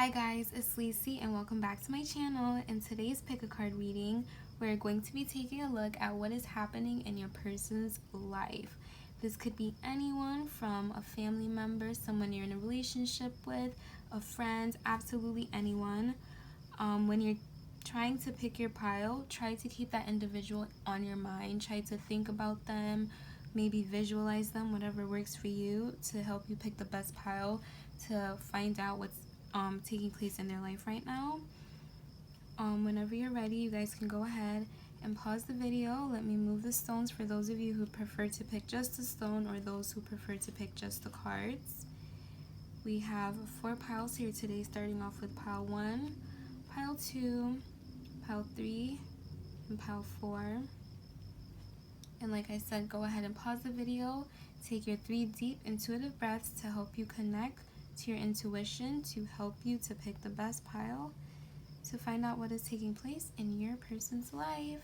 Hi guys, it's Lacey and welcome back to my channel. In today's pick a card reading, we're going to be taking a look at what is happening in your person's life. This could be anyone from a family member, someone you're in a relationship with, a friend, absolutely anyone. When you're trying to pick your pile, try to keep that individual on your mind. Try to think about them, maybe visualize them, whatever works for you to help you pick the best pile to find out what's taking place in their life right now. Whenever you're ready, you guys can go ahead and pause the video. Let me move the stones for those of you who prefer to pick just the stone or those who prefer to pick just the cards. We have 4 piles here today, starting off with pile 1, pile 2, pile 3, and pile 4. And like I said, go ahead and pause the video. Take your 3 deep intuitive breaths to help you connect to your intuition, to help you to pick the best pile, to find out what is taking place in your person's life.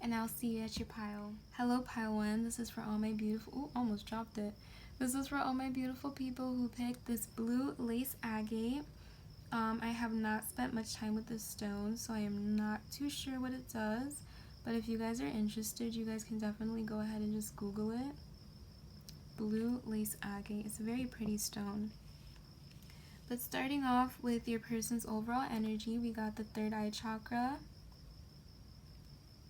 And I'll see you at your pile. Hello pile 1, this is for all my beautiful, almost dropped it. This is for all my beautiful people who picked this blue lace agate. I have not spent much time with this stone, so I am not too sure what it does. But if you guys are interested, you guys can definitely go ahead and just Google it. Blue lace agate. It's a very pretty stone. But starting off with your person's overall energy, we got the third eye chakra.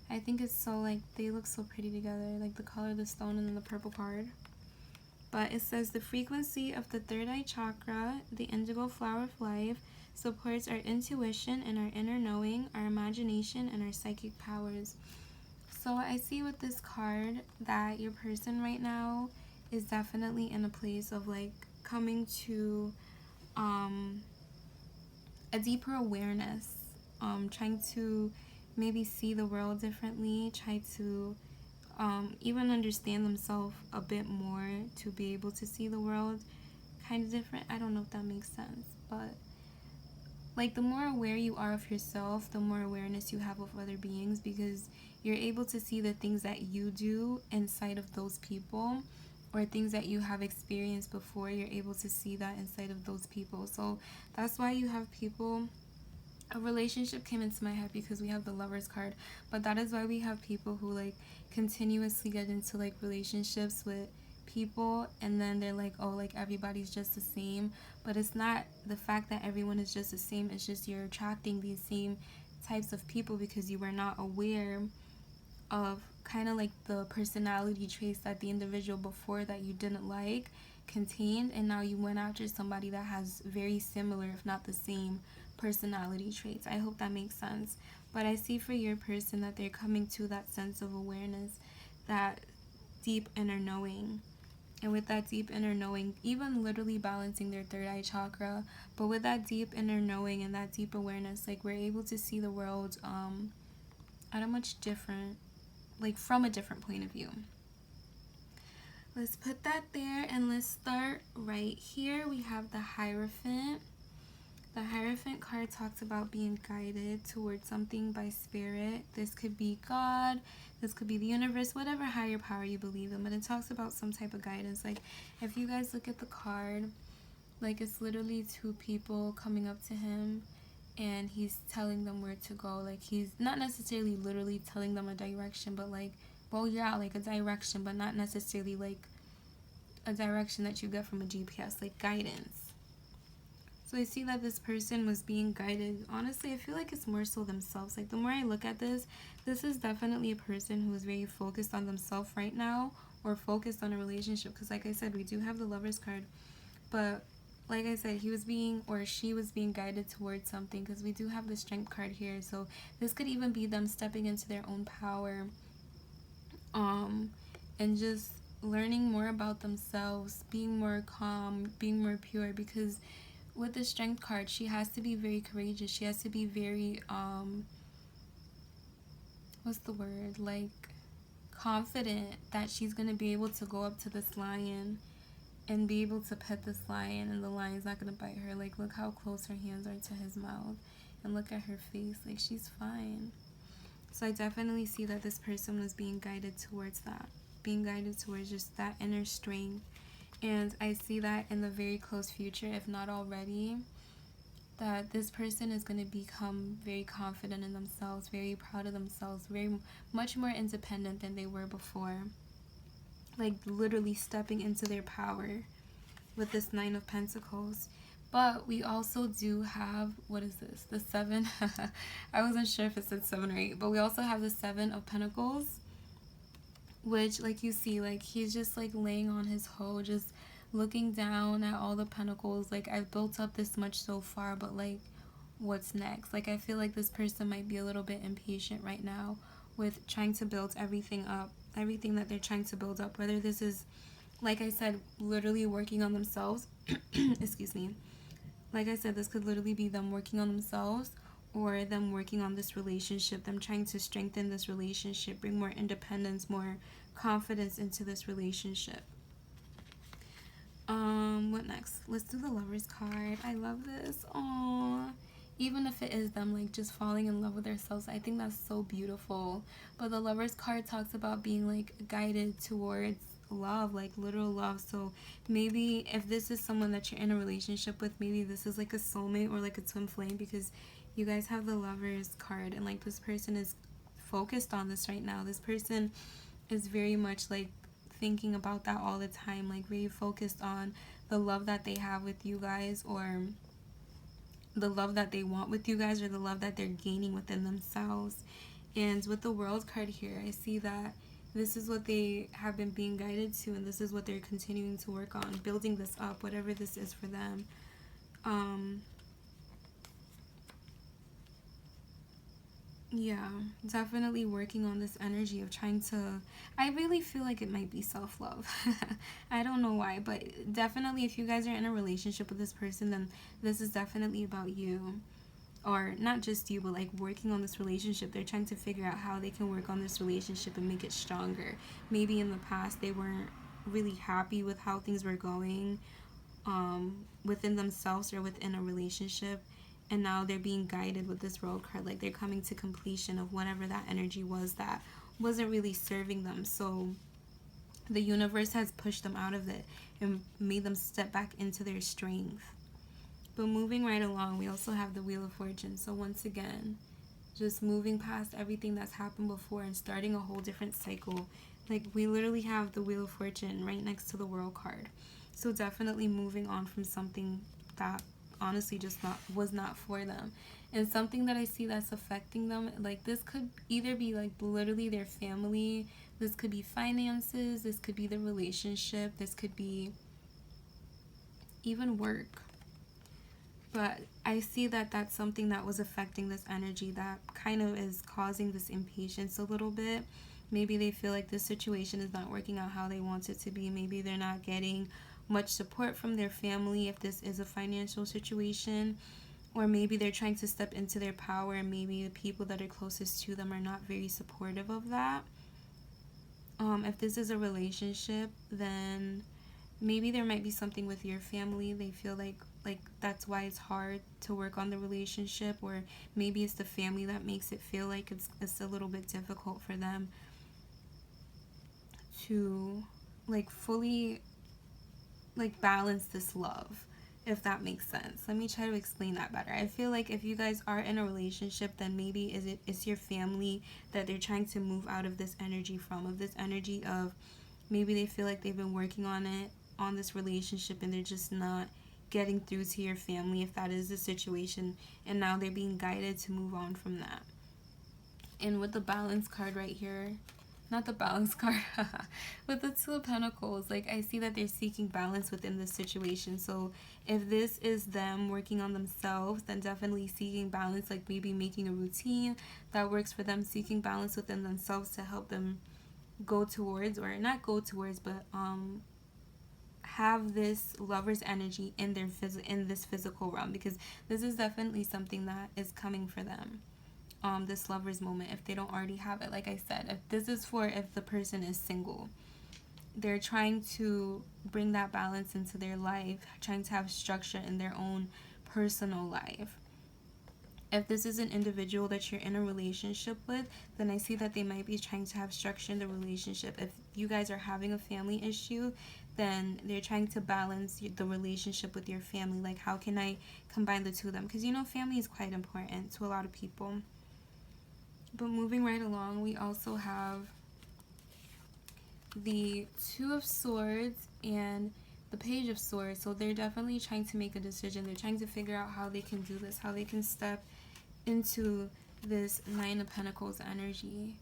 I think it's so, like, they look so pretty together, like the color of the stone and then the purple card. But it says the frequency of the third eye chakra, the indigo flower of life, supports our intuition and our inner knowing, our imagination, and our psychic powers. So I see with this card that your person right now is definitely in a place of like coming to a deeper awareness, trying to maybe see the world differently, try to even understand themselves a bit more to be able to see the world kind of different. I don't know if that makes sense, but like the more aware you are of yourself, the more awareness you have of other beings, because you're able to see the things that you do inside of those people or things that you have experienced before. You're able to see that inside of those people. So that's why you have people. A relationship came into my head because we have the Lovers card, but that is why we have people who like continuously get into like relationships with people and then they're like, oh, like everybody's just the same. But it's not the fact that everyone is just the same, it's just you're attracting these same types of people because you were not aware of kind of like the personality traits that the individual before that you didn't like contained, and now you went after somebody that has very similar, if not the same, personality traits. I hope that makes sense. But I see for your person that they're coming to that sense of awareness, that deep inner knowing. And with that deep inner knowing, even literally balancing their third eye chakra, but with that deep inner knowing and that deep awareness, like we're able to see the world at a much different, like from a different point of view. Let's put that there and let's start right here. We have the Hierophant. The Hierophant card talks about being guided towards something by spirit. This could be God, this could be the universe, whatever higher power you believe in, but it talks about some type of guidance. Like if you guys look at the card, like it's literally 2 people coming up to him and he's telling them where to go. Like he's not necessarily literally telling them a direction, but like, well, yeah, like a direction, but not necessarily like a direction that you get from a GPS, like guidance. So I see that this person was being guided. Honestly, I feel like it's more so themselves. Like the more I look at this is definitely a person who is very focused on themselves right now, or focused on a relationship, because like I said, we do have the Lovers card, but like I said, he was being, or she was being guided towards something, because we do have the Strength card here. So this could even be them stepping into their own power, and just learning more about themselves, being more calm, being more pure. Because with the Strength card, she has to be very courageous. She has to be very what's the word, like confident that she's gonna be able to go up to this lion and be able to pet this lion, and the lion's not gonna bite her. Like look how close her hands are to his mouth, and look at her face, like she's fine. So I definitely see that this person was being guided towards that, being guided towards just that inner strength. And I see that in the very close future, if not already, that this person is going to become very confident in themselves, very proud of themselves, very much more independent than they were before. Like literally stepping into their power with this Nine of Pentacles. But we also do have, what is this? The Seven. I wasn't sure if it said 7 or 8, but we also have the Seven of Pentacles, which, like, you see, like, he's just like laying on his hoe, just looking down at all the pentacles. Like, I've built up this much so far, but like, what's next? Like, I feel like this person might be a little bit impatient right now with trying to build everything up, everything that they're trying to build up, whether this is, like I said, literally working on themselves. Excuse me. Like I said, this could literally be them working on themselves, or them working on this relationship, them trying to strengthen this relationship, bring more independence, more confidence into this relationship. What next? Let's do the Lovers card. I love this. Aww. Even if it is them like just falling in love with themselves, I think that's so beautiful. But the Lovers card talks about being like guided towards love, like literal love. So maybe if this is someone that you're in a relationship with, maybe this is like a soulmate or like a twin flame, because you guys have the Lovers card, and like this person is focused on this right now. This person is very much like thinking about that all the time, like very focused on the love that they have with you guys, or the love that they want with you guys, or the love that they're gaining within themselves. And with the World card here, I see that this is what they have been being guided to, and this is what they're continuing to work on, building this up, whatever this is for them. Yeah, definitely working on this energy of trying to, I really feel like it might be self-love. I don't know why, but definitely if you guys are in a relationship with this person, then this is definitely about you. Or not just you, but like working on this relationship. They're trying to figure out how they can work on this relationship and make it stronger. Maybe in the past they weren't really happy with how things were going within themselves or within a relationship, and now they're being guided with this World card. Like they're coming to completion of whatever that energy was that wasn't really serving them. So the universe has pushed them out of it and made them step back into their strength. But moving right along, we also have the Wheel of Fortune. So once again, just moving past everything that's happened before and starting a whole different cycle. Like we literally have the Wheel of Fortune right next to the World card. So definitely moving on from something that honestly just was not for them. And something that I see that's affecting them, like this could either be like literally their family, this could be finances, this could be the relationship, this could be even work. But I see that that's something that was affecting this energy that kind of is causing this impatience a little bit. Maybe they feel like this situation is not working out how they want it to be. Maybe they're not getting much support from their family if this is a financial situation. Or maybe they're trying to step into their power, and maybe the people that are closest to them are not very supportive of that. If this is a relationship, then maybe there might be something with your family. They feel like that's why it's hard to work on the relationship, or maybe it's the family that makes it feel like it's a little bit difficult for them to like fully like balance this love, if that makes sense. Let me try to explain that better. I feel like if you guys are in a relationship, then maybe it's your family that they're trying to move out of this energy from, of this energy of maybe they feel like they've been working on this relationship and they're just not getting through to your family, if that is the situation, and now they're being guided to move on from that. And with the Balance card right here, not the Balance card, with the Two of Pentacles, like I see that they're seeking balance within this situation. So if this is them working on themselves, then definitely seeking balance, like maybe making a routine that works for them, seeking balance within themselves to help them go towards, or not go towards, but have this Lover's energy in their in this physical realm, because this is definitely something that is coming for them. This Lover's moment, if they don't already have it. Like I said, if this is for if the person is single, they're trying to bring that balance into their life, trying to have structure in their own personal life. If this is an individual that you're in a relationship with, then I see that they might be trying to have structure in the relationship. If you guys are having a family issue, then they're trying to balance the relationship with your family. Like, how can I combine the two of them? Because, you know, family is quite important to a lot of people. But moving right along, we also have the Two of Swords and the Page of Swords. So they're definitely trying to make a decision. They're trying to figure out how they can do this, how they can step into this Nine of Pentacles energy.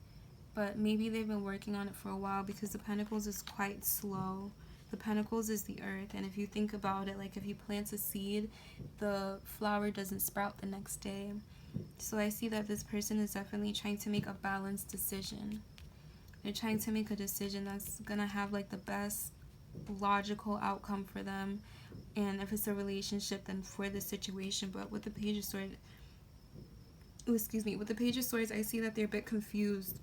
But maybe they've been working on it for a while, because the Pentacles is quite slow. The Pentacles is the earth, and if you think about it, like if you plant a seed, the flower doesn't sprout the next day. So I see that this person is definitely trying to make a balanced decision. They're trying to make a decision that's gonna have like the best logical outcome for them, and if it's a relationship, then for the situation. But with the Page of Swords, with the Page of Swords, I see that they're a bit confused,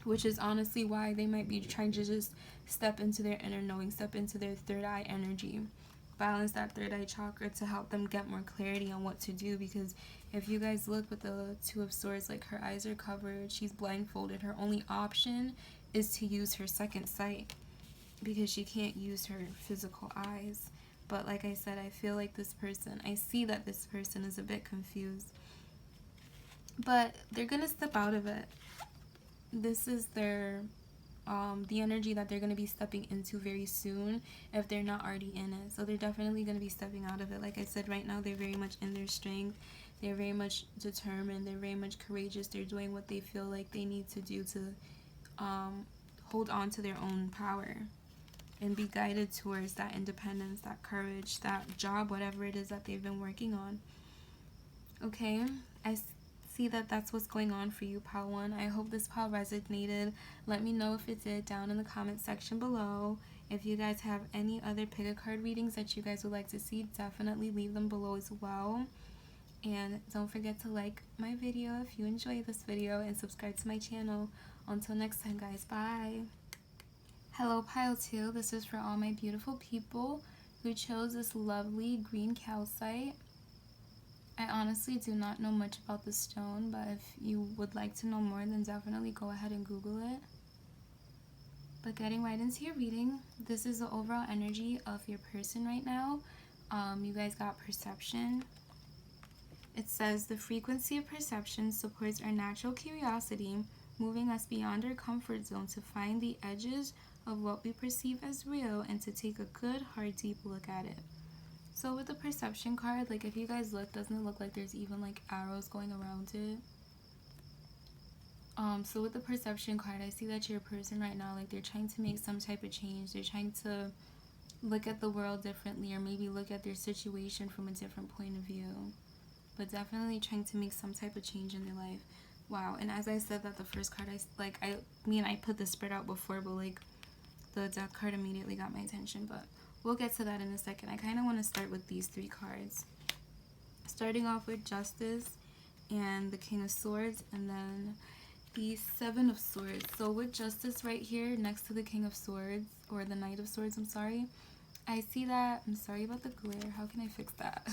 which is honestly why they might be trying to just step into their inner knowing, step into their third eye energy, balance that third eye chakra to help them get more clarity on what to do. Because if you guys look with the Two of Swords, like her eyes are covered, she's blindfolded. Her only option is to use her second sight, because she can't use her physical eyes. But like I said, I feel like this person, I see that this person is a bit confused, but they're gonna step out of it. This is their the energy that they're going to be stepping into very soon, if they're not already in it. So they're definitely going to be stepping out of it. Like I said, right now they're very much in their strength. They're very much determined. They're very much courageous. They're doing what they feel like they need to do to hold on to their own power and be guided towards that independence, that courage, that job, whatever it is that they've been working on. Okay, I see that that's what's going on for you, pile 1. I hope this pile resonated. Let me know if it did down in the comment section below. If you guys have any other pick a card readings that you guys would like to see, definitely leave them below as well. And don't forget to like my video if you enjoy this video, and subscribe to my channel. Until next time, guys, bye. Hello, pile 2. This is for all my beautiful people who chose this lovely green calcite. I honestly do not know much about the stone, but if you would like to know more, then definitely go ahead and Google it. But getting right into your reading, this is the overall energy of your person right now. You guys got perception. It says the frequency of perception supports our natural curiosity, moving us beyond our comfort zone to find the edges of what we perceive as real and to take a good, hard, deep look at it. So with the perception card, like if you guys look, doesn't it look like there's even like arrows going around it? So with the perception card, I see that your person right now, like they're trying to make some type of change. They're trying to look at the world differently, or maybe look at their situation from a different point of view. But definitely trying to make some type of change in their life. Wow, and as I said that the first card, I put the spread out before, but like the death card immediately got my attention, but we'll get to that in a second. I kind of want to start with these 3 cards. Starting off with Justice and the King of Swords, and then the Seven of Swords. So with Justice right here next to the King of Swords, or the Knight of Swords, I'm sorry. I see that, I'm sorry about the glare, how can I fix that?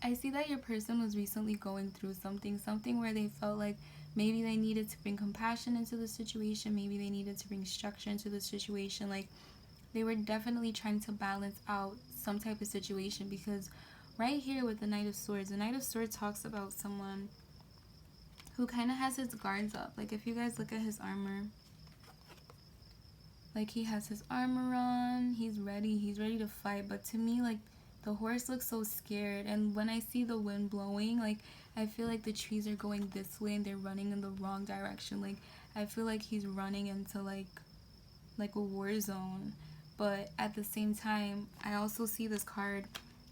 I see that your person was recently going through something where they felt like maybe they needed to bring compassion into the situation, maybe they needed to bring structure into the situation. Like they were definitely trying to balance out some type of situation, because right here with the Knight of Swords, the Knight of Swords talks about someone who kind of has his guards up. Like if you guys look at his armor, like he has his armor on, he's ready to fight. But to me, like the horse looks so scared, and when I see the wind blowing, like I feel like the trees are going this way and they're running in the wrong direction. Like I feel like he's running into like a war zone. But at the same time, I also see this card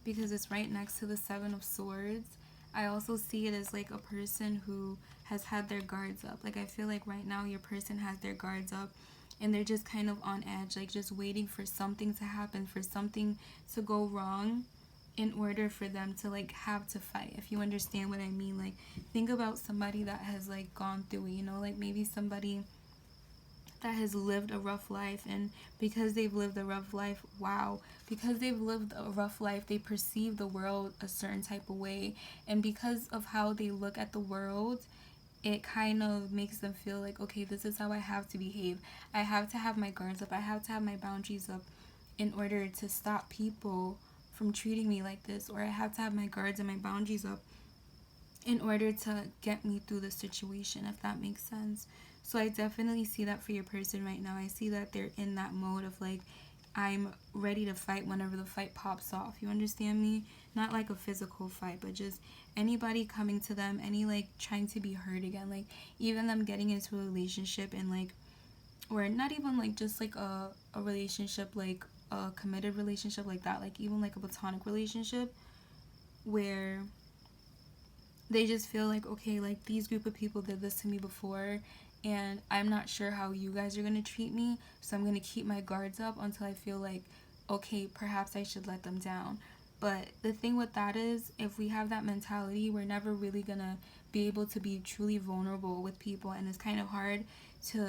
because it's right next to the Seven of Swords. I also see it as like a person who has had their guards up. Like I feel like right now your person has their guards up and they're just kind of on edge, like just waiting for something to happen, for something to go wrong in order for them to like have to fight, if you understand what I mean. Like think about somebody that has like gone through it, you know, like maybe somebody that has lived a rough life, and because they've lived a rough life, because they've lived a rough life, they perceive the world a certain type of way, and because of how they look at the world, it kind of makes them feel like, okay, this is how I have to behave. I have to have my guards up, I have to have my boundaries up in order to stop people from treating me like this, or I have to have my guards and my boundaries up in order to get me through the situation, if that makes sense. So I definitely see that for your person right now. I see that they're in that mode of like, I'm ready to fight whenever the fight pops off. You understand me? Not like a physical fight, but just anybody coming to them, any like trying to be heard again, like even them getting into a relationship and like, or not even like just like a relationship, like a committed relationship like that, like even like a platonic relationship where they just feel like, okay, like these group of people did this to me before, and I'm not sure how you guys are going to treat me, so I'm going to keep my guards up until I feel like, okay, perhaps I should let them down. But the thing with that is, if we have that mentality, we're never really going to be able to be truly vulnerable with people, and it's kind of hard to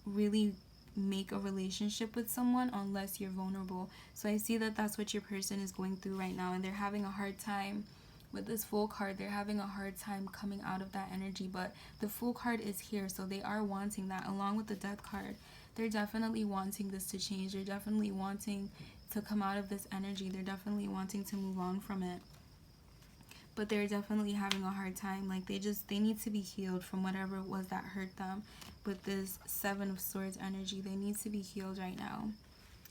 really make a relationship with someone unless you're vulnerable. So I see that that's what your person is going through right now, and they're having a hard time with this Fool card. They're having a hard time coming out of that energy, but the Fool card is here, so they are wanting that. Along with the Death card, they're definitely wanting this to change. They're definitely wanting to come out of this energy. They're definitely wanting to move on from it, but they're definitely having a hard time. Like they need to be healed from whatever it was that hurt them. With this Seven of Swords energy, they need to be healed right now,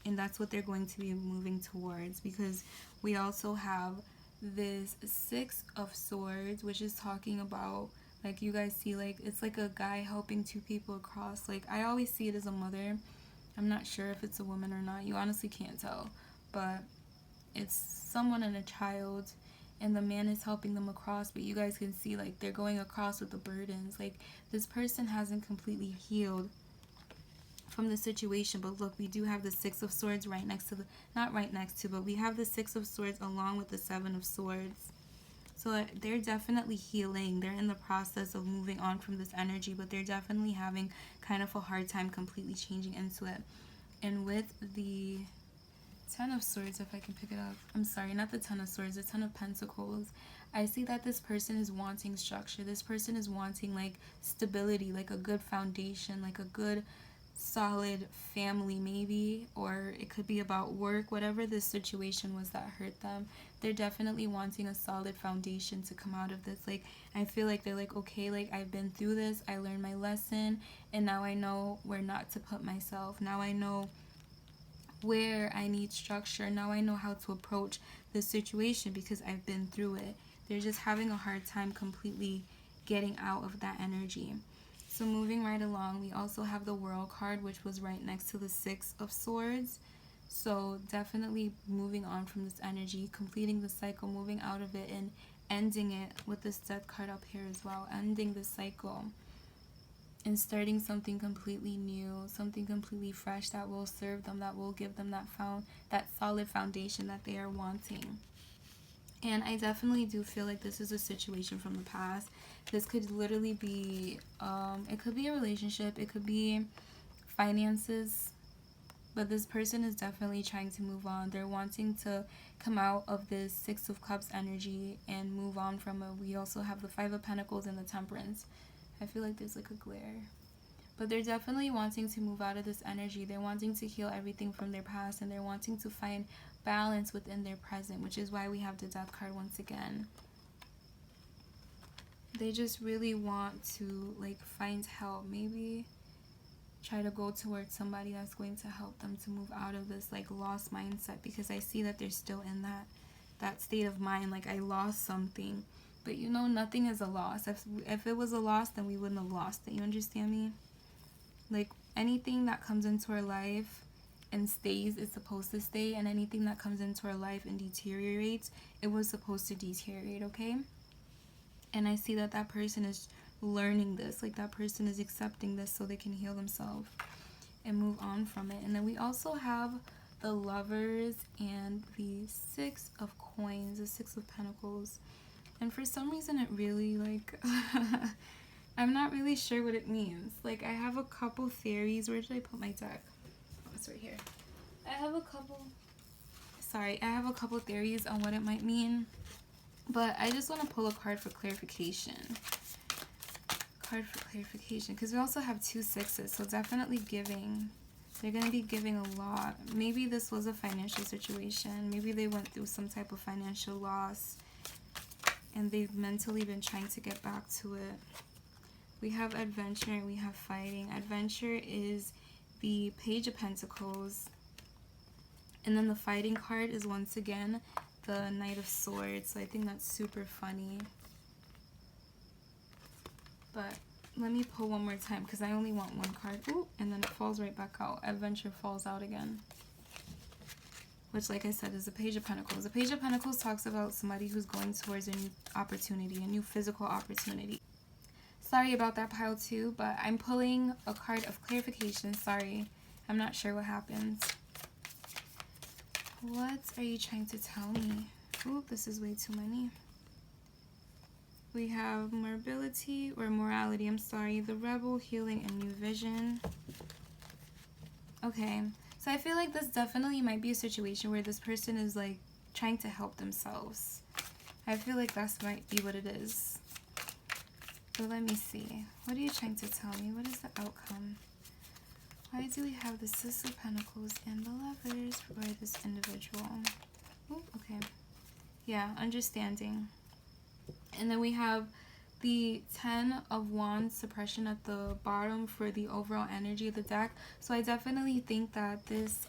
and that's what they're going to be moving towards, because we also have this Six of Swords, which is talking about, like, you guys see, like, it's like a guy helping two people across. Like, I always see it as a mother. I'm not sure if it's a woman or not. You honestly can't tell, but it's someone and a child, and the man is helping them across, but you guys can see, like, they're going across with the burdens. Like, this person hasn't completely healed from the situation. But look, we do have the Six of Swords right next to the, not right next to, but we have the Six of Swords along with the Seven of Swords. So they're definitely healing. They're in the process of moving on from this energy, but they're definitely having kind of a hard time completely changing into it. And with the Ten of Swords, if I can pick it up, I'm sorry, not the Ten of Swords, the Ten of Pentacles, I see that this person is wanting structure. This person is wanting like stability, like a good foundation, like a good solid family maybe, or it could be about work, whatever this situation was that hurt them. They're definitely wanting a solid foundation to come out of this. Like, I feel like they're like, okay, like I've been through this, I learned my lesson, and now I know where not to put myself. Now I know where I need structure. Now I know how to approach the situation because I've been through it. They're just having a hard time completely getting out of that energy. So moving right along, we also have the World card, which was right next to the Six of Swords. So definitely moving on from this energy, completing the cycle, moving out of it, and ending it with this Death card up here as well. Ending the cycle and starting something completely new, something completely fresh that will serve them, that will give them that solid foundation that they are wanting. And I definitely do feel like this is a situation from the past. This could literally be, it could be a relationship, it could be finances, but this person is definitely trying to move on. They're wanting to come out of this Six of Cups energy and move on from it. We also have the Five of Pentacles and the Temperance. I feel like there's like a glare. But they're definitely wanting to move out of this energy. They're wanting to heal everything from their past, and they're wanting to find balance within their present, which is why we have the Death card once again. They just really want to like find help. Maybe try to go towards somebody that's going to help them to move out of this like lost mindset, because I see that they're still in that state of mind, like I lost something. But you know, nothing is a loss. If it was a loss, then we wouldn't have lost it. You understand me? Like, anything that comes into our life and stays is supposed to stay, and anything that comes into our life and deteriorates, it was supposed to deteriorate, okay? And I see that that person is learning this. Like, that person is accepting this so they can heal themselves and move on from it. And then we also have the Lovers and the Six of Coins, the Six of Pentacles. And for some reason it really like I'm not really sure what it means. Like, I have a couple theories. Where did I put my deck? Oh, it's right here. I have a couple theories on what it might mean, but I just want to pull a card for clarification. Because we also have 2 sixes, so definitely giving. They're going to be giving a lot. Maybe this was a financial situation. Maybe they went through some type of financial loss, and they've mentally been trying to get back to it. We have adventure and we have fighting. Adventure is the Page of Pentacles. And then the fighting card is once again the Knight of Swords. So I think that's super funny. But let me pull one more time because I only want one card. Ooh, and then it falls right back out. Adventure falls out again. Which, like I said, is the Page of Pentacles. The Page of Pentacles talks about somebody who's going towards a new opportunity, a new physical opportunity. Sorry about that, pile 2, but I'm pulling a card of clarification. Sorry, I'm not sure what happens. What are you trying to tell me? Ooh, this is way too many. We have morality, I'm sorry, the rebel, healing, and new vision. Okay, so I feel like this definitely might be a situation where this person is like trying to help themselves. I feel like that might be what it is. So let me see. What are you trying to tell me? What is the outcome? Why do we have the Six of Pentacles and the Lovers for this individual? Ooh, okay. Yeah, understanding. And then we have the 10 of Wands suppression at the bottom for the overall energy of the deck. So I definitely think that this,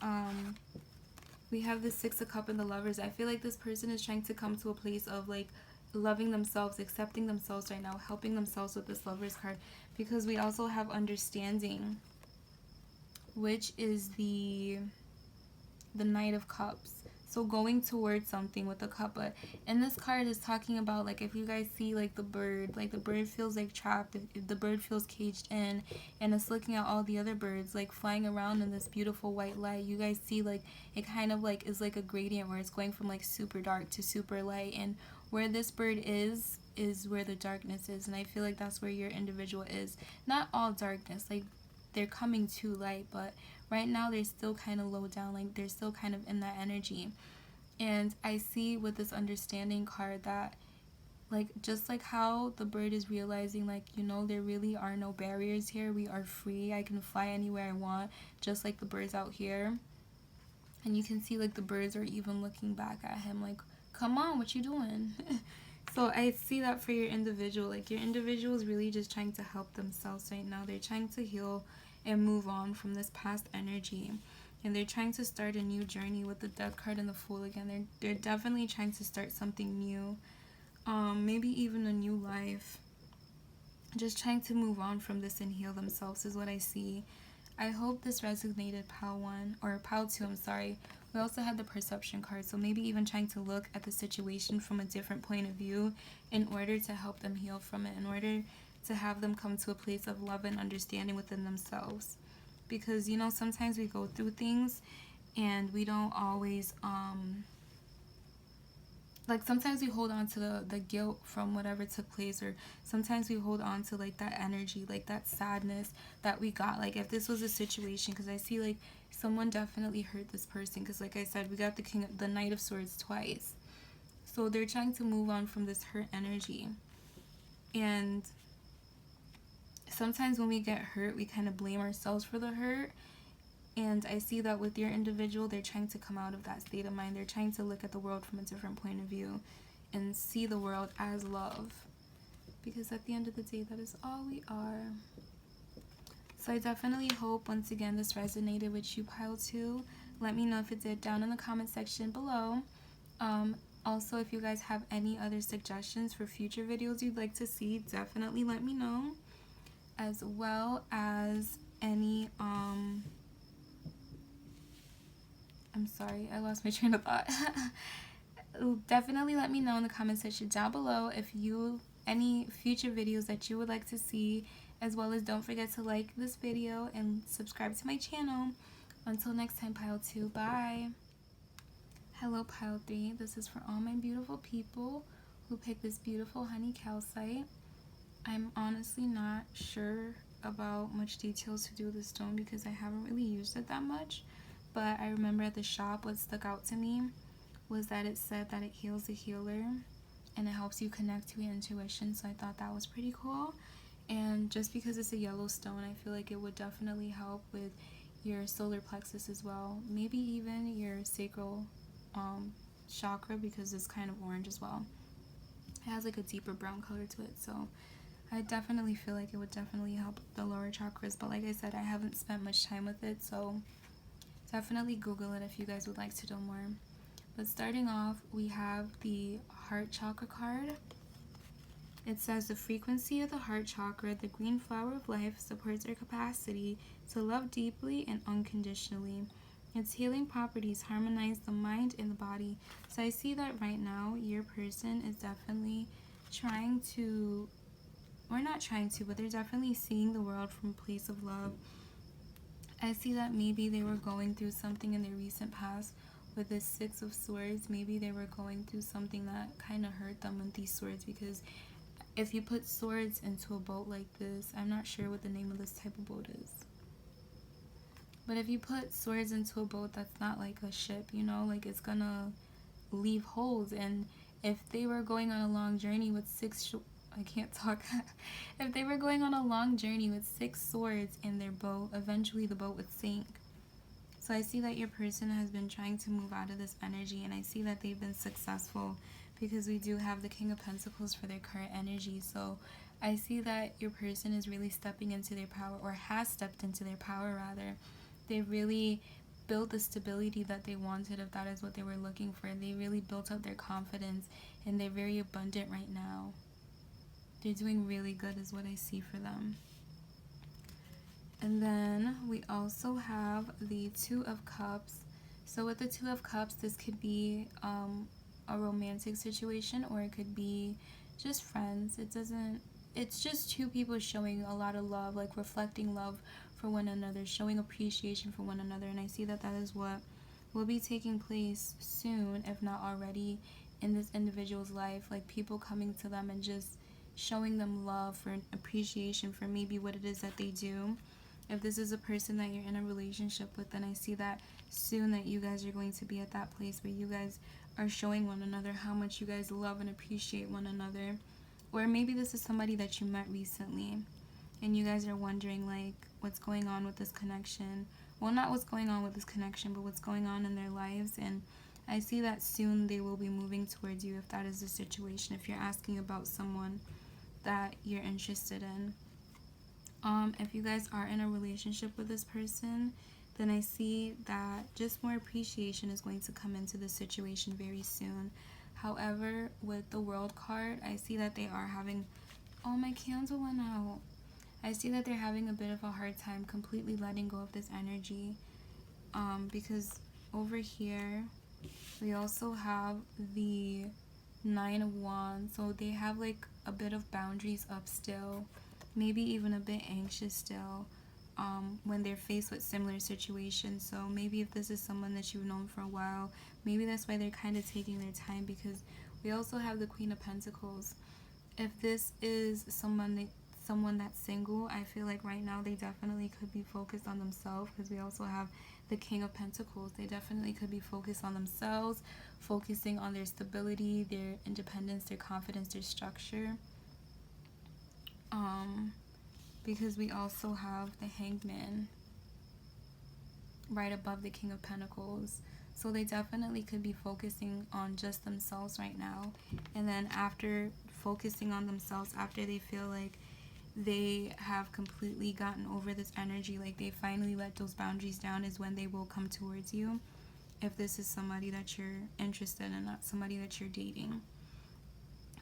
we have the 6 of Cups and the Lovers. I feel like this person is trying to come to a place of like loving themselves, accepting themselves right now, helping themselves with this Lovers card. Because we also have understanding, which is the Knight of Cups. So going towards something with a cup. But and this card is talking about, like, if you guys see like the bird feels like trapped, if the bird feels caged in, and it's looking at all the other birds like flying around in this beautiful white light. You guys see like it kind of like is like a gradient where it's going from like super dark to super light, and where this bird is where the darkness is. And I feel like that's where your individual is. Not all darkness, like they're coming to light, but right now they're still kind of low down, like they're still kind of in that energy. And I see with this understanding card that, like, just like how the bird is realizing, like, you know, there really are no barriers here, we are free, I can fly anywhere I want, just like the birds out here. And you can see like the birds are even looking back at him like, come on, what you doing? So I see that for your individual, like your individual is really just trying to help themselves right now. They're trying to heal and move on from this past energy, and they're trying to start a new journey with the Death card and the Fool again. They're definitely trying to start something new, maybe even a new life. Just trying to move on from this and heal themselves is what I see. I hope this resonated, pile 1 or pile 2, I'm sorry. We also had the Perception card, so maybe even trying to look at the situation from a different point of view in order to help them heal from it, in order to have them come to a place of love and understanding within themselves. Because, you know, sometimes we go through things and we don't always, like sometimes we hold on to the guilt from whatever took place, or sometimes we hold on to like that energy, like that sadness that we got. Like if this was a situation, because I see like someone definitely hurt this person, because like I said, we got the Knight of Swords twice. So they're trying to move on from this hurt energy. And sometimes when we get hurt, we kind of blame ourselves for the hurt. And I see that with your individual, they're trying to come out of that state of mind. They're trying to look at the world from a different point of view and see the world as love. Because at the end of the day, that is all we are. So I definitely hope, once again, this resonated with you, pile 2. Let me know if it did down in the comment section below. Also, if you guys have any other suggestions for future videos you'd like to see, definitely let me know. As well as any, I'm sorry, I lost my train of thought. Definitely let me know in the comment section down below if you any future videos that you would like to see, as well as don't forget to like this video and subscribe to my channel. Until next time, pile 2, bye. Hello, pile 3. This is for all my beautiful people who picked this beautiful honey calcite. I'm honestly not sure about much details to do with the stone because I haven't really used it that much. But I remember at the shop what stuck out to me was that it said that it heals the healer and it helps you connect to your intuition. So I thought that was pretty cool. And just because it's a yellow stone, I feel like it would definitely help with your solar plexus as well. Maybe even your sacral chakra because it's kind of orange as well. It has like a deeper brown color to it. So I definitely feel like it would definitely help the lower chakras. But like I said, I haven't spent much time with it. So definitely Google it if you guys would like to know more. But starting off, we have the heart chakra card. It says the frequency of the heart chakra, the green flower of life, supports our capacity to love deeply and unconditionally. Its healing properties harmonize the mind and the body. So I see that right now your person is definitely trying to, or not trying to, but they're definitely seeing the world from a place of love. I see that maybe they were going through something in their recent past with this Six of Swords. Maybe they were going through something that kind of hurt them with these swords, because if you put swords into a boat like this, I'm not sure what the name of this type of boat is. But if you put swords into a boat that's not like a ship, you know, like it's gonna leave holes. And if they were going on a long journey with I can't talk. If they were going on a long journey with 6 swords in their boat, eventually the boat would sink. So I see that your person has been trying to move out of this energy, and I see that they've been successful because we do have the King of Pentacles for their current energy. So I see that your person is really stepping into their power, or has stepped into their power rather. They really built the stability that they wanted, if that is what they were looking for. They really built up their confidence, and they're very abundant right now. They're doing really good is what I see for them. And then we also have the Two of Cups. So with the Two of Cups, this could be a romantic situation, or it could be just friends. It's just two people showing a lot of love, like reflecting love for one another, showing appreciation for one another. And I see that that is what will be taking place soon, if not already, in this individual's life. Like people coming to them and just showing them love for appreciation for maybe what it is that they do. If this is a person that you're in a relationship with, then I see that soon that you guys are going to be at that place where you guys are showing one another how much you guys love and appreciate one another. Or maybe this is somebody that you met recently and you guys are wondering like what's going on with this connection. Well, not what's going on with this connection, but what's going on in their lives. And I see that soon they will be moving towards you, if that is the situation, if you're asking about someone that you're interested in. If you guys are in a relationship with this person, then I see that just more appreciation is going to come into the situation very soon. However, with the World card, I see that they are having, oh, my candle went out. I see that they're having a bit of a hard time completely letting go of this energy, because over here we also have the Nine of Wands. So they have like a bit of boundaries up still, maybe even a bit anxious still, when they're faced with similar situations. So maybe if this is someone that you've known for a while, maybe that's why they're kind of taking their time, because we also have the Queen of Pentacles. If this is someone that's single, I feel like right now they definitely could be focused on themselves, because we also have the King of Pentacles. They definitely could be focused on themselves, focusing on their stability, their independence, their confidence, their structure. Because we also have the Hangman right above the King of Pentacles. So they definitely could be focusing on just themselves right now. And then after focusing on themselves, after they feel like they have completely gotten over this energy, like they finally let those boundaries down, is when they will come towards you, if this is somebody that you're interested in, not somebody that you're dating.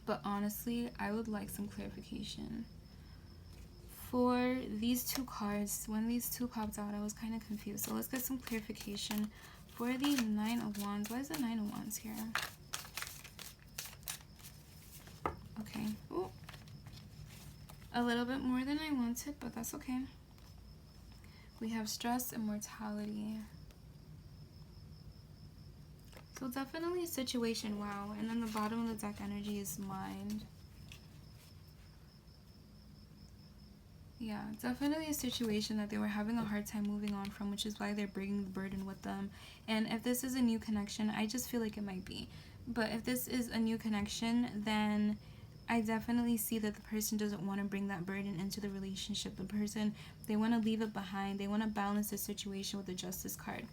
But honestly, I would like some clarification. For these two cards, when these two popped out, I was kind of confused. So let's get some clarification. For the Nine of Wands, why is the Nine of Wands here? Okay. Ooh. A little bit more than I wanted, but that's okay. We have stress and mortality. So definitely a situation, wow. And then the bottom of the deck energy is mind. Yeah, definitely a situation that they were having a hard time moving on from, which is why they're bringing the burden with them. And if this is a new connection, I just feel like it might be. But if this is a new connection, then I definitely see that the person doesn't want to bring that burden into the relationship. The person, they want to leave it behind. They want to balance the situation with the Justice card.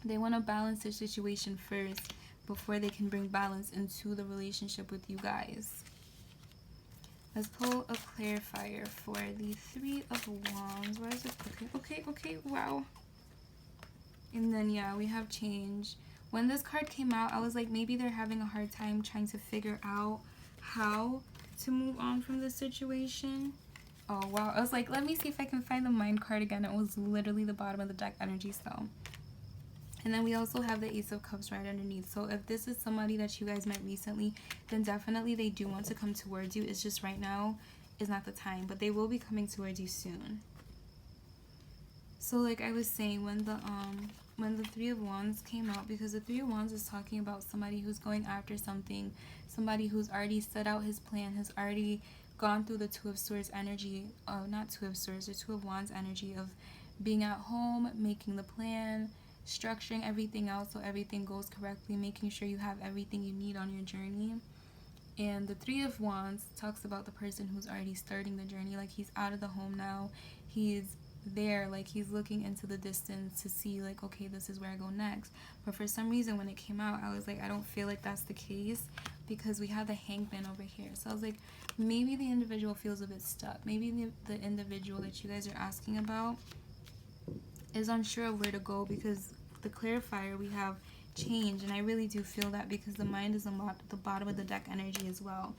They want to balance the situation first before they can bring balance into the relationship with you guys. Let's pull a clarifier for the Three of Wands. Why is it? Okay, wow. And then, yeah, we have change. When this card came out, I was like, maybe they're having a hard time trying to figure out how to move on from this situation. Oh, wow. I was like, let me see if I can find the Mind card again. It was literally the bottom of the deck energy, so. And then we also have the Ace of Cups right underneath. So if this is somebody that you guys met recently, then definitely they do want to come towards you. It's just right now is not the time, but they will be coming towards you soon. So like I was saying, when the Three of Wands came out, because the Three of Wands is talking about somebody who's going after something, somebody who's already set out his plan, has already gone through the Two of Swords energy, not Two of Swords, the Two of Wands energy of being at home, making the plan, structuring everything out so everything goes correctly, making sure you have everything you need on your journey. And the Three of Wands talks about the person who's already starting the journey, like he's out of the home now, he's there, like he's looking into the distance to see like, okay, this is where I go next. But for some reason when it came out, I was like, I don't feel like that's the case, because we have the Hangman over here. So I was like, maybe the individual feels a bit stuck. Maybe the individual that you guys are asking about is unsure of where to go, because the clarifier we have change, and I really do feel that, because the Mind is on the bottom of the deck energy as well.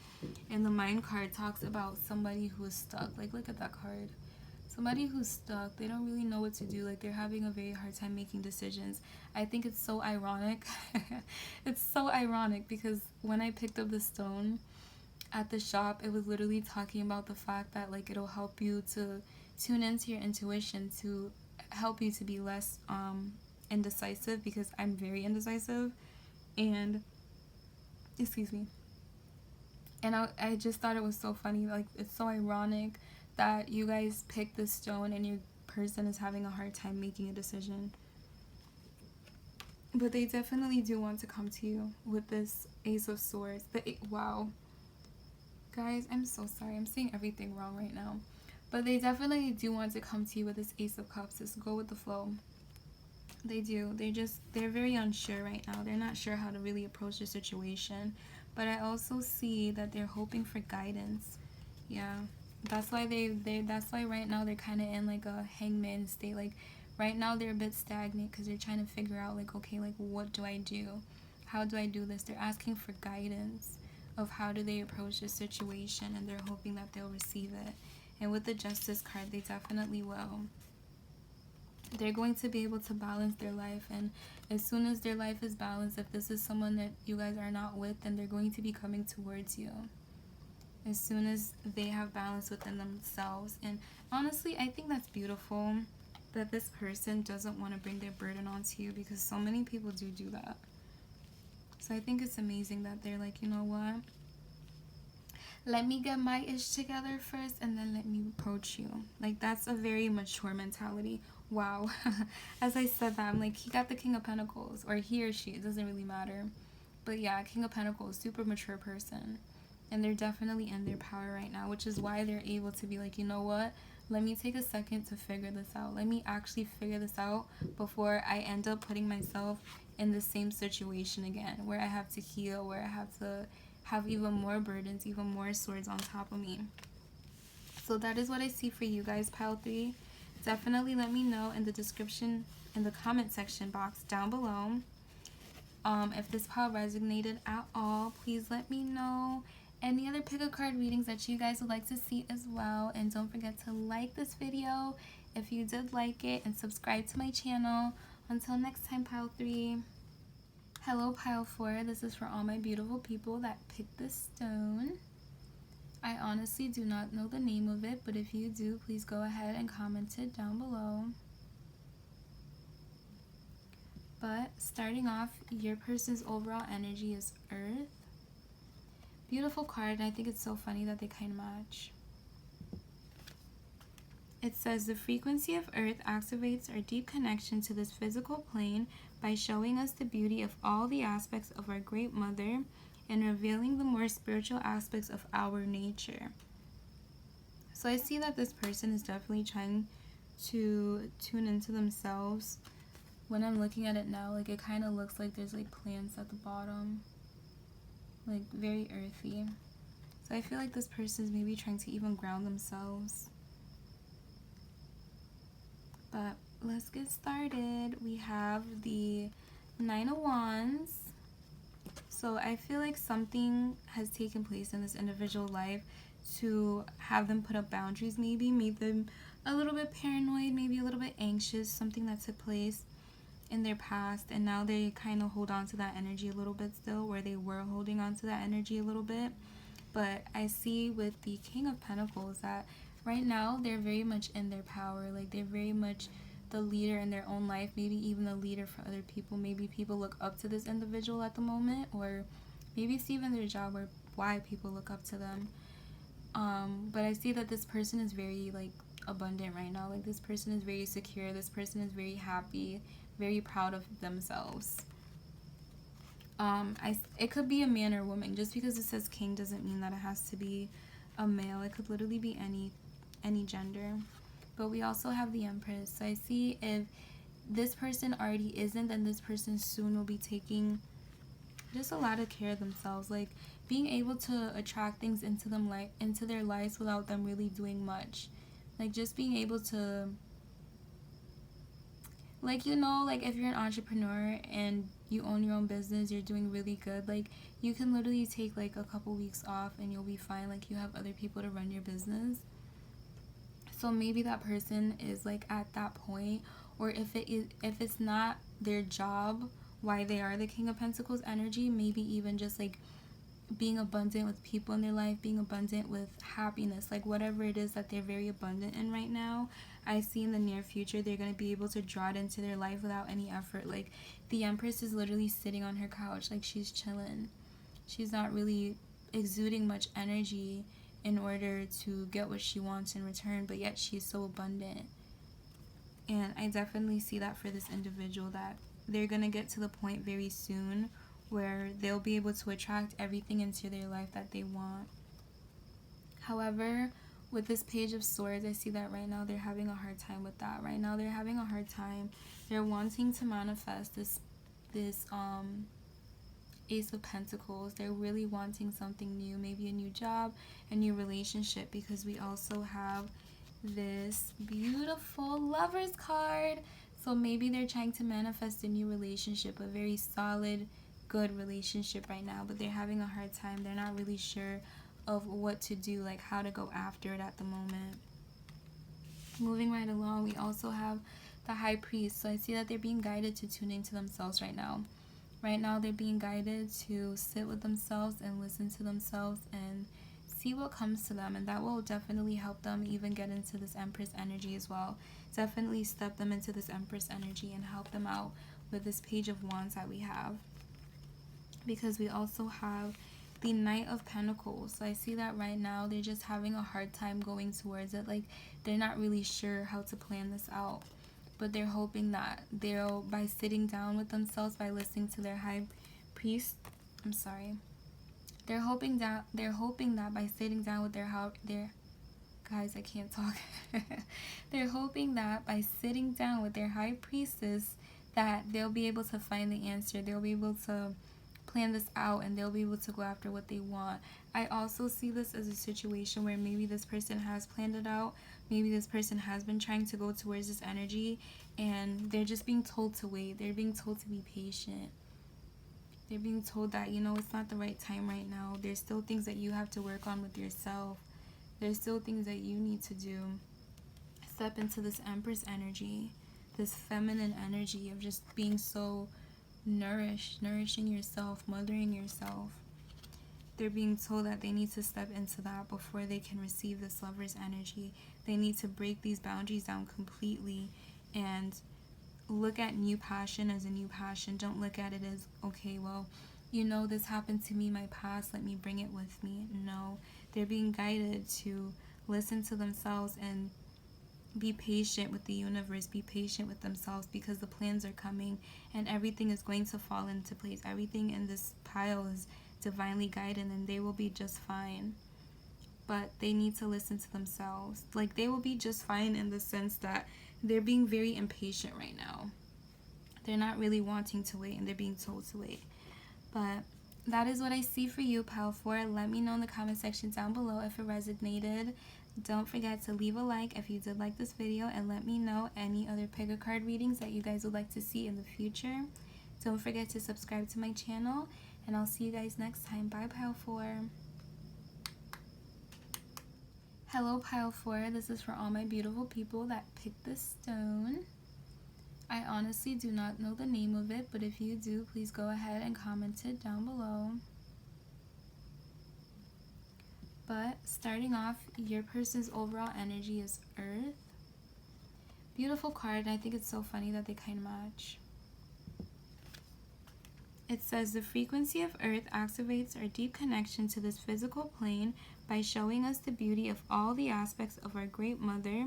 And the Mind card talks about somebody who is stuck. Like, look at that card. Somebody who's stuck, they don't really know what to do, like they're having a very hard time making decisions. I think it's so ironic. It's so ironic because when I picked up the stone at the shop, it was literally talking about the fact that like it'll help you to tune into your intuition, to help you to be less indecisive, because I'm very indecisive. And excuse me, and I just thought it was so funny, like it's so ironic that you guys picked this stone and your person is having a hard time making a decision. But they definitely do want to come to you with this Ace of Swords. Wow. Guys, I'm so sorry. I'm saying everything wrong right now. But they definitely do want to come to you with this Ace of Cups. Just go with the flow. They do. They're very unsure right now. They're not sure how to really approach the situation. But I also see that they're hoping for guidance. Yeah. That's why that's why right now they're kind of in like a hangman state. Like right now they're a bit stagnant because they're trying to figure out like, okay, like what do I do? How do I do this? They're asking for guidance of how do they approach this situation, and they're hoping that they'll receive it. And with the Justice card, they definitely will. They're going to be able to balance their life, and as soon as their life is balanced, if this is someone that you guys are not with, then they're going to be coming towards you as soon as they have balance within themselves. And honestly, I think that's beautiful that this person doesn't want to bring their burden onto you, because so many people do that. So I think it's amazing that they're like, you know what, let me get my ish together first and then let me approach you. Like, that's a very mature mentality. Wow. As I said that, I'm like, he got the King of Pentacles, or he or she, it doesn't really matter. But yeah, King of Pentacles, super mature person. And they're definitely in their power right now, which is why they're able to be like, you know what, let me take a second to figure this out. Let me actually figure this out before I end up putting myself in the same situation again, where I have to heal, where I have to have even more burdens, even more swords on top of me. So that is what I see for you guys, pile 3. Definitely let me know in the description, in the comment section box down below. If this pile resonated at all, please let me know. Any other pick a card readings that you guys would like to see as well. And don't forget to like this video if you did like it, and subscribe to my channel. Until next time, pile 3. Hello, pile 4. This is for all my beautiful people that picked this stone. I honestly do not know the name of it, but if you do, please go ahead and comment it down below. But starting off, your person's overall energy is Earth. Beautiful card, and I think it's so funny that they kind of match. It says the frequency of Earth activates our deep connection to this physical plane by showing us the beauty of all the aspects of our Great Mother and revealing the more spiritual aspects of our nature. So I see that this person is definitely trying to tune into themselves. When I'm looking at it now, like, it kind of looks like there's like plants at the bottom, like very earthy. So I feel like this person is maybe trying to even ground themselves. But let's get started. We have the Nine of Wands. So I feel like something has taken place in this individual life to have them put up boundaries, maybe made them a little bit paranoid, maybe a little bit anxious, something that took place in their past, and now they kind of hold on to that energy a little bit still, where they were holding on to that energy a little bit. But I see with the King of Pentacles that right now they're very much in their power, like they're very much the leader in their own life, maybe even the leader for other people. Maybe people look up to this individual at the moment, or maybe it's even their job or why people look up to them. But I see that this person is very like abundant right now. Like this person is very secure, this person is very happy, very proud of themselves. It could be a man or woman. Just because it says king doesn't mean that it has to be a male. It could literally be any gender. But we also have the Empress. So I see if this person already isn't, then this person soon will be taking just a lot of care of themselves, like being able to attract things into their lives without them really doing much. Like just being able to, like, you know, like if you're an entrepreneur and you own your own business, you're doing really good, like you can literally take like a couple weeks off and you'll be fine. Like you have other people to run your business. So maybe that person is like at that point, or if it's not their job, why they are the King of Pentacles energy, maybe even just like being abundant with people in their life, being abundant with happiness, like whatever it is that they're very abundant in right now. I see in the near future they're going to be able to draw it into their life without any effort. Like the Empress is literally sitting on her couch, like she's chilling. She's not really exuding much energy in order to get what she wants in return, but yet she's so abundant. And I definitely see that for this individual, that they're going to get to the point very soon where they'll be able to attract everything into their life that they want. However, with this Page of Swords, I see that right now they're having a hard time with that. Right now they're having a hard time. They're wanting to manifest this Ace of Pentacles. They're really wanting something new, maybe a new job, a new relationship, because we also have this beautiful Lovers card. So maybe they're trying to manifest a new relationship, a very solid, good relationship right now, but they're having a hard time. They're not really sure of what to do, like how to go after it at the moment. Moving right along, we also have the High Priest. So I see that they're being guided to tune into themselves right now. Right now they're being guided to sit with themselves and listen to themselves and see what comes to them, and that will definitely help them even get into this Empress energy as well. Definitely step them into this Empress energy and help them out with this Page of Wands that we have. Because we also have the Knight of Pentacles. So I see that right now they're just having a hard time going towards it. Like they're not really sure how to plan this out. But they're hoping that they'll, by sitting down with themselves, by listening to their High Priest, they're hoping that by sitting down with their guys, I can't talk. They're hoping that by sitting down with their High Priestess, that they'll be able to find the answer. They'll be able to plan this out, and they'll be able to go after what they want. I also see this as a situation where maybe this person has planned it out. Maybe this person has been trying to go towards this energy, and they're just being told to wait. They're being told to be patient. They're being told that, you know, it's not the right time right now. There's still things that you have to work on with yourself. There's still things that you need to do. Step into this Empress energy, this feminine energy of just being so nourishing yourself, mothering yourself. They're being told that they need to step into that before they can receive this Lover's energy. They need to break these boundaries down completely and look at new passion as a new passion. Don't look at it as, okay, well, you know, this happened to me in my past, let me bring it with me. No, they're being guided to listen to themselves and be patient with the universe, be patient with themselves, because the plans are coming and everything is going to fall into place. Everything in this pile is divinely guided and they will be just fine. But they need to listen to themselves. Like, they will be just fine in the sense that they're being very impatient right now. They're not really wanting to wait and they're being told to wait. But that is what I see for you, Pile 4. Let me know in the comment section down below if it resonated. Don't forget to leave a like if you did like this video, and let me know any other pick a card readings that you guys would like to see in the future. Don't forget to subscribe to my channel, and I'll see you guys next time. Bye, Pile 4. Hello, Pile 4. This is for all my beautiful people that picked this stone. I honestly do not know the name of it, but if you do, please go ahead and comment it down below. But starting off, your person's overall energy is Earth. Beautiful card, and I think it's so funny that they kind of match. It says, the frequency of Earth activates our deep connection to this physical plane by showing us the beauty of all the aspects of our Great Mother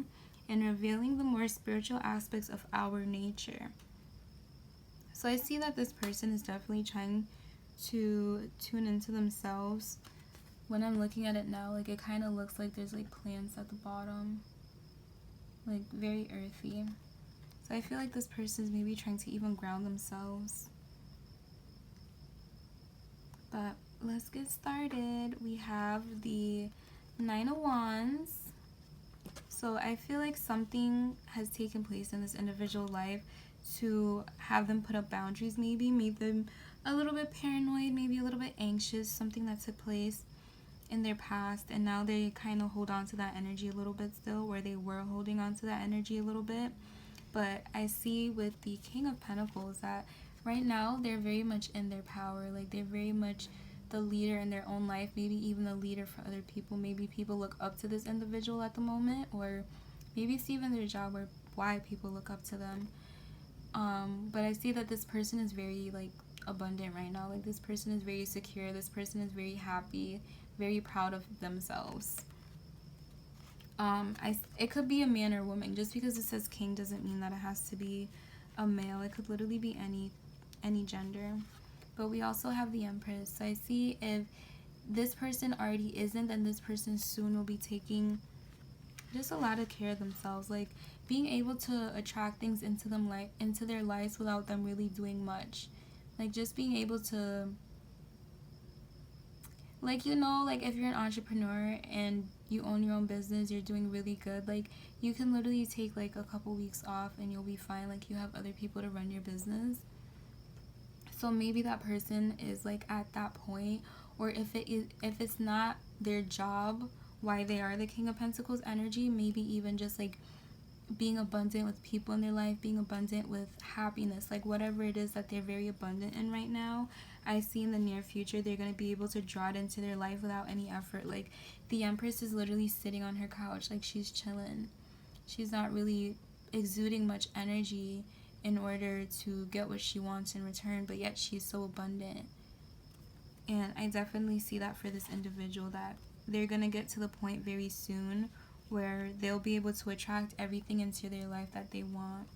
and revealing the more spiritual aspects of our nature. So I see that this person is definitely trying to tune into themselves. When I'm looking at it now, like, it kind of looks like there's like plants at the bottom, like very earthy. So I feel like this person is maybe trying to even ground themselves. But let's get started. We have the 9 of Wands. So I feel like something has taken place in this individual life to have them put up boundaries, maybe made them a little bit paranoid, maybe a little bit anxious, something that took place in their past, and now they kind of hold on to that energy a little bit still, where they were holding on to that energy a little bit. But I see with the King of Pentacles that right now they're very much in their power. Like, they're very much the leader in their own life, maybe even a leader for other people. Maybe people look up to this individual at the moment, or maybe it's even their job or why people look up to them. But I see that this person is very like abundant right now. Like, this person is very secure, this person is very happy, very proud of themselves. It could be a man or woman. Just because it says king doesn't mean that it has to be a male. It could literally be any gender. But we also have the Empress. So I see if this person already isn't, then this person soon will be taking just a lot of care of themselves, like being able to attract things into their lives without them really doing much. Like, just being able to, like, you know, like if you're an entrepreneur and you own your own business, you're doing really good, like you can literally take like a couple weeks off and you'll be fine. Like, you have other people to run your business. So maybe that person is like at that point, or if it's not their job, why they are the King of Pentacles energy, maybe even just like being abundant with people in their life, being abundant with happiness, like whatever it is that they're very abundant in right now. I see in the near future they're going to be able to draw it into their life without any effort. Like, the Empress is literally sitting on her couch, like she's chilling. She's not really exuding much energy in order to get what she wants in return, but yet she's so abundant. And I definitely see that for this individual, that they're going to get to the point very soon where they'll be able to attract everything into their life that they want.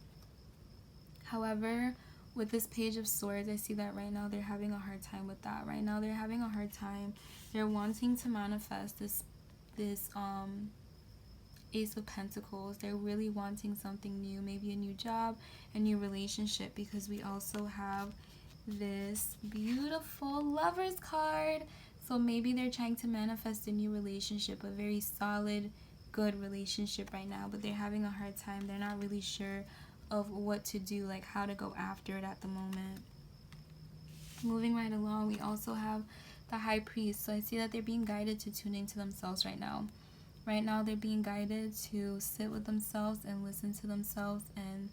However, with this Page of Swords, I see that right now they're having a hard time with that. Right now they're having a hard time. They're wanting to manifest this Ace of Pentacles. They're really wanting something new, maybe a new job, a new relationship, because we also have this beautiful Lovers card. So maybe they're trying to manifest a new relationship, a very solid, good relationship right now, but they're having a hard time. They're not really sure of what to do, like how to go after it at the moment. Moving right along, we also have the High Priest. So I see that they're being guided to tune into themselves right now. Right now they're being guided to sit with themselves and listen to themselves and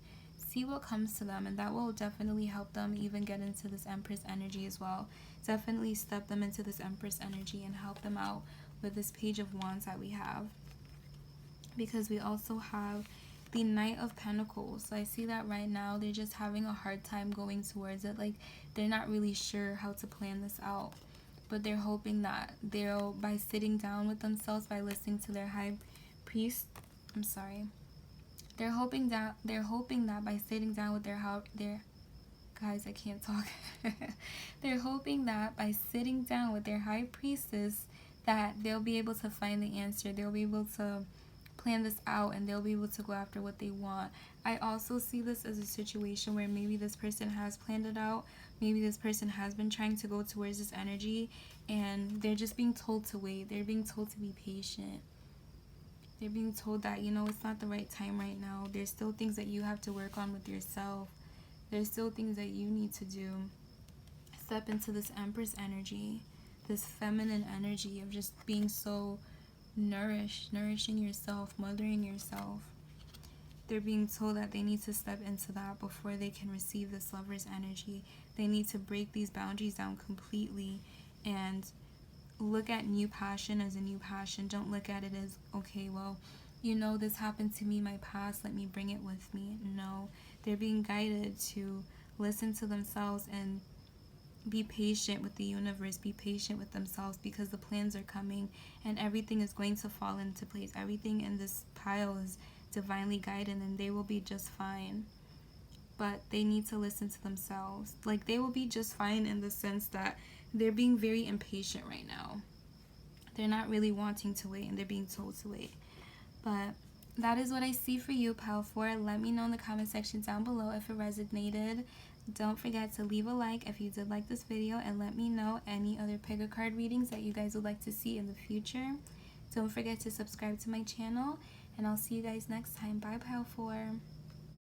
see what comes to them, and that will definitely help them even get into this Empress energy as well. Definitely step them into this Empress energy and help them out with this Page of Wands that we have, because we also have the Knight of Pentacles. So I see that right now they're just having a hard time going towards it. Like, they're not really sure how to plan this out, but they're hoping that by sitting down with themselves, by listening to their High Priest, They're hoping that by sitting down with their guys, I can't talk. They're hoping that by sitting down with their high priestess that they'll be able to find the answer. They'll be able to plan this out and they'll be able to go after what they want. I also see this as a situation where maybe this person has planned it out. Maybe this person has been trying to go towards this energy and they're just being told to wait. They're being told to be patient. They're being told that, you know, it's not the right time right now. There's still things that you have to work on with yourself. There's still things that you need to do. Step into this Empress energy, this feminine energy of just being so nourishing yourself, mothering yourself. They're being told that they need to step into that before they can receive this Lover's energy. They need to break these boundaries down completely and look at new passion as a new passion. Don't look at it as, okay, well, you know, this happened to me in my past, let me bring it with me. No, they're being guided to listen to themselves and be patient with the universe, be patient with themselves, because the plans are coming and everything is going to fall into place. Everything in this pile is divinely guided and they will be just fine. But they need to listen to themselves. Like, they will be just fine in the sense that they're being very impatient right now. They're not really wanting to wait and they're being told to wait. But that is what I see for you, Pile 4. Let me know in the comment section down below if it resonated. Don't forget to leave a like if you did like this video, and let me know any other pick a card readings that you guys would like to see in the future. Don't forget to subscribe to my channel, and I'll see you guys next time. Bye, Pile 4.